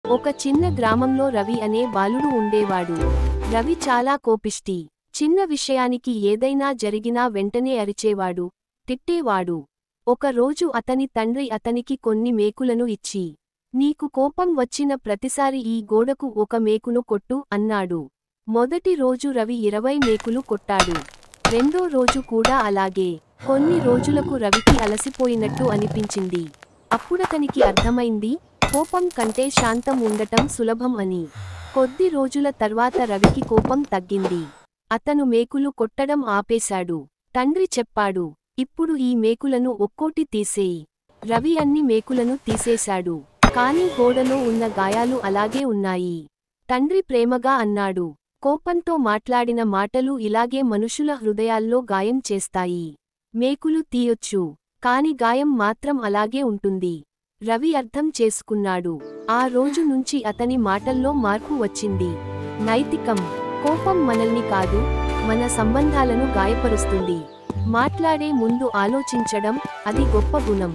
ఒక చిన్న గ్రామంలో రవి అనే బాలుడు ఉండేవాడు. రవి చాలా కోపిష్టి. చిన్న విషయానికి ఏదైనా జరిగినా వెంటనే అరిచేవాడు, తిట్టేవాడు. ఒక రోజు అతని తండ్రి అతనికి కొన్ని మేకులను ఇచ్చి, నీకు కోపం వచ్చిన ప్రతిసారి ఈ గోడకు ఒక మేకును కొట్టు అన్నాడు. మొదటి రోజు రవి 20 మేకులు కొట్టాడు. రెండో రోజు కూడా అలాగే. కొన్ని రోజులకు రవికి అలసిపోయినట్టు అనిపించింది. అప్పుడతనికి అర్థమైంది, కోపం కంటే శాంతం ఉండటం సులభం అని. కొద్ది రోజుల తర్వాత రవికి కోపం తగ్గింది. అతను మేకులు కొట్టడం ఆపేశాడు. తండ్రి చెప్పాడు, ఇప్పుడు ఈ మేకులను ఒక్కోటి తీసేయి. రవి అన్ని మేకులను తీసేశాడు. కానీ గోడలో ఉన్న గాయాలు అలాగే ఉన్నాయి. తండ్రి ప్రేమగా అన్నాడు, కోపంతో మాట్లాడిన మాటలు ఇలాగే మనుషుల హృదయాల్లో గాయం చేస్తాయి. మేకులు తీయొచ్చు, కాని గాయం మాత్రం అలాగే ఉంటుంది. రవి అర్థం చేసుకున్నాడు. ఆ రోజు నుంచి అతని మాటల్లో మార్పు వచ్చింది. నైతికం: కోపం మనల్ని కాదు, మన సంబంధాలను గాయపరుస్తుంది. మాట్లాడే ముందు ఆలోచించడం, అది గొప్ప గుణం.